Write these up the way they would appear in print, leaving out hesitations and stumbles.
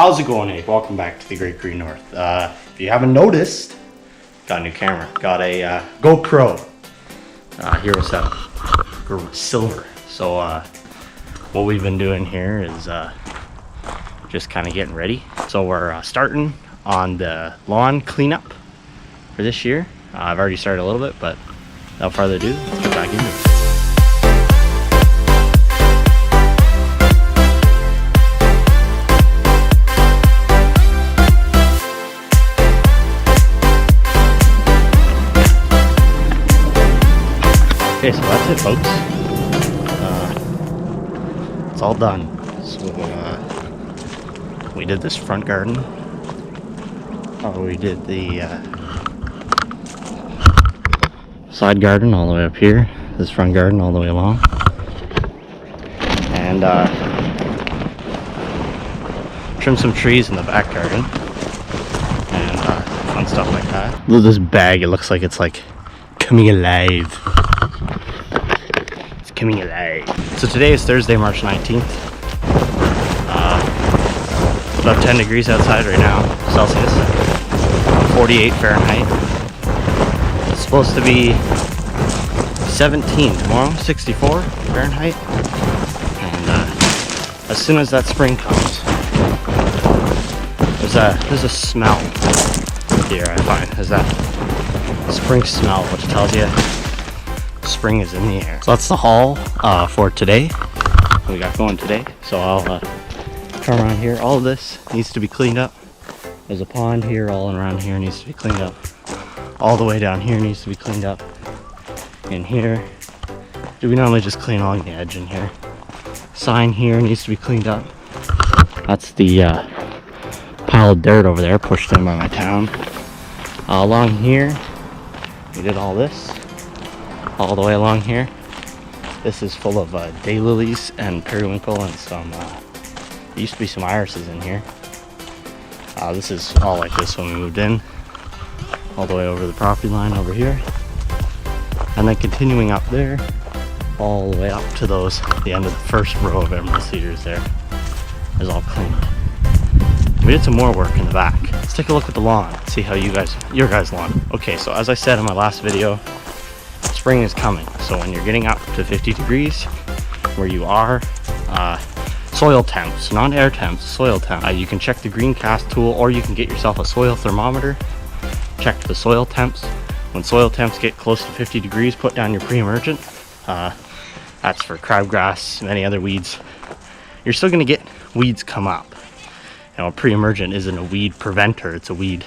How's it going, Abe? Welcome back to the Great Green North. If you haven't noticed, got a new camera. Got a GoPro Hero 7 Silver. So what we've been doing here is just kind of getting ready. So we're starting on the lawn cleanup for this year. I've already started a little bit, but without further ado, let's get back into it. Okay, so that's it, folks. It's all done. So we did this front garden. We did the side garden all the way up here. This front garden all the way along. And trimmed some trees in the back garden. And fun stuff like that. Look at this bag. It looks like it's like coming alive. Coming alive. So today is Thursday, March 19th. About 10 degrees outside right now, Celsius. 48 Fahrenheit. It's supposed to be 17 tomorrow, 64 Fahrenheit. And as soon as that spring comes, there's a smell here I find. There's that spring smell, which tells you spring is in the air. So that's the haul for today. We got going today. So I'll come around here. All of this needs to be cleaned up. There's a pond here, all around here needs to be cleaned up. All the way down here needs to be cleaned up. In here, we normally just clean along the edge in here. Sign here needs to be cleaned up. That's the pile of dirt over there pushed in by my town. Along here, we did all this. All the way along here. This is full of daylilies and periwinkle and some, there used to be some irises in here. This is all like this when we moved in. All the way over the property line over here. And then continuing up there, all the way up to the end of the first row of emerald cedars there is all cleaned. We did some more work in the back. Let's take a look at the lawn, see how your guys' lawn. Okay, so as I said in my last video, spring is coming. So when you're getting up to 50 degrees where you are, soil temps, not air temps, soil temps. You can check the Greencast tool, or you can get yourself a soil thermometer. Check the soil temps. When soil temps get close to 50 degrees, put down your pre-emergent. That's for crabgrass, many other weeds. You're still gonna get weeds come up. You know, pre-emergent isn't a weed preventer, it's a weed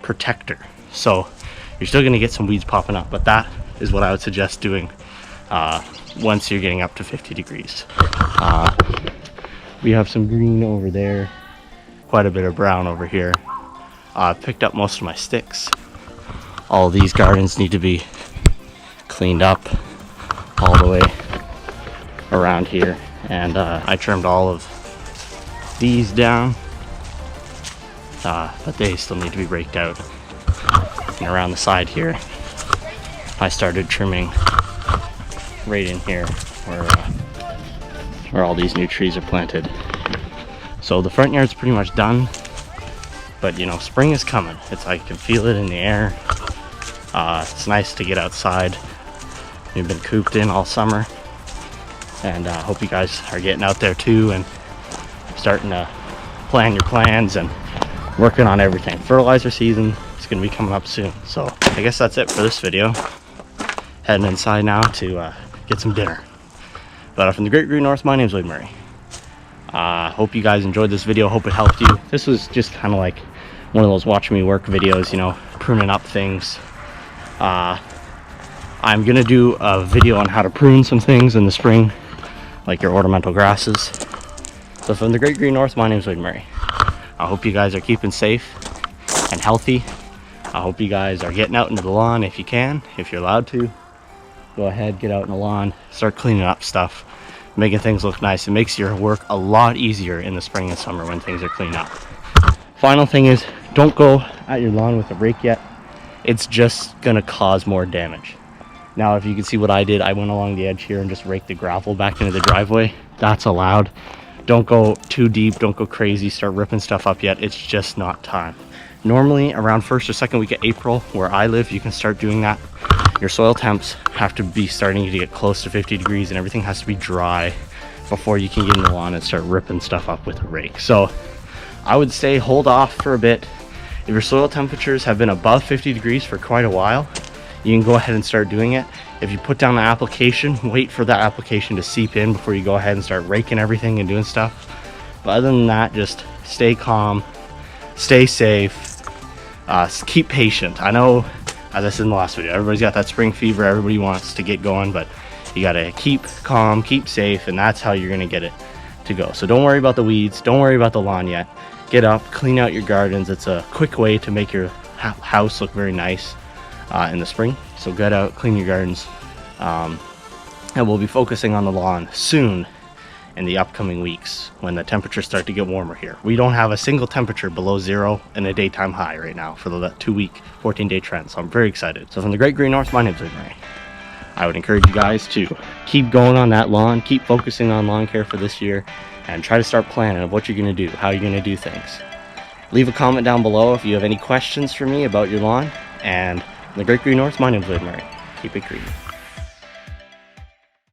protector. So you're still gonna get some weeds popping up, but that is what I would suggest doing once you're getting up to 50 degrees. We have some green over there, quite a bit of brown over here. I've picked up most of my sticks. All of these gardens need to be cleaned up all the way around here. And I trimmed all of these down, but they still need to be raked out. And around the side here, I started trimming right in here where all these new trees are planted. So the front yard's pretty much done, but you know, spring is coming. I can feel it in the air. It's nice to get outside. We've been cooped in all summer, and I hope you guys are getting out there too and starting to plan your plans and working on everything. Fertilizer season is going to be coming up soon. So I guess that's it for this video. Heading inside now to get some dinner. But from the Great Green North, my name's Wade Murray. Hope you guys enjoyed this video. Hope it helped you. This was just kind of like one of those watch me work videos, you know, pruning up things. I'm gonna do a video on how to prune some things in the spring, like your ornamental grasses. So from the Great Green North, my name's Wade Murray. I hope you guys are keeping safe and healthy. I hope you guys are getting out into the lawn if you can, if you're allowed to. Go ahead, get out in the lawn, start cleaning up stuff, making things look nice. It makes your work a lot easier in the spring and summer when things are cleaned up. Final thing is, don't go at your lawn with a rake yet. It's just gonna cause more damage. Now, if you can see what I did, I went along the edge here and just raked the gravel back into the driveway. That's allowed. Don't go too deep, don't go crazy, start ripping stuff up yet. It's just not time. Normally around first or second week of April, where I live, you can start doing that. Your soil temps have to be starting to get close to 50 degrees and everything has to be dry before you can get in the lawn and start ripping stuff up with a rake. So I would say hold off for a bit. If your soil temperatures have been above 50 degrees for quite a while, you can go ahead and start doing it. If you put down the application, wait for that application to seep in before you go ahead and start raking everything and doing stuff. But other than that, just stay calm, stay safe, keep patient. I know, as I said in the last video, everybody's got that spring fever, everybody wants to get going, but you gotta keep calm, keep safe, and that's how you're gonna get it to go. So don't worry about the weeds, don't worry about the lawn yet. Get up, clean out your gardens. It's a quick way to make your house look very nice in the spring. So get out, clean your gardens, and we'll be focusing on the lawn soon in the upcoming weeks when the temperatures start to get warmer here. We don't have a single temperature below 0 and a daytime high right now for the 2-week, 14-day trend. So I'm very excited. So from the Great Green North, my name's Luke Murray. I would encourage you guys to keep going on that lawn, keep focusing on lawn care for this year, and try to start planning of what you're going to do, how you're going to do things. Leave a comment down below if you have any questions for me about your lawn. And in the Great Green North, my name's Luke Murray. Keep it green.